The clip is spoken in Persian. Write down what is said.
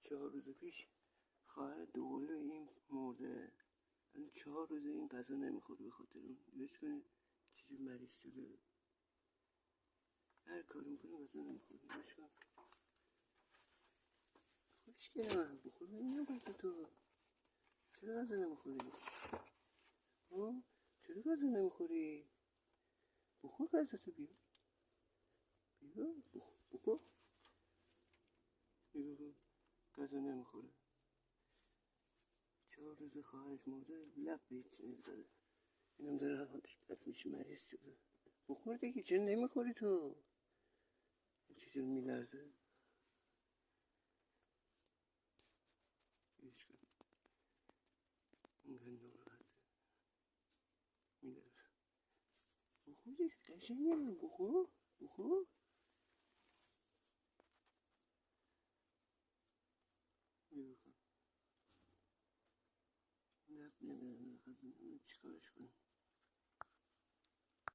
4 روز پیش خواهر دوقلو این مرده. الان 4 روز این غذا نمیخوره، به خاطر اون نگاش کنید چجوری مریض شده. هر کاری میکنه غذا نمیخوره. نگاش کن خوشگله من، بخور ببینم غذا تو. چرا غذا نمیخوری؟ چرا غذا نمیخوری؟ بخور غذا تو. بیا بخور. نگاه غذا نمیخوره. 4 روز خواهرش مرده، لب به هیچی نمیزده. اینم داره حالش بد میشه، مریض شده. بخور دیگه، چرا نمیخوری تو؟ چجور میلرزه؟ ایش کن اینقدر ناراحته میلرزه. بخور دیگه، قشنگه. بخور نگاه کن لب نمیزنه. چیکارش کنم؟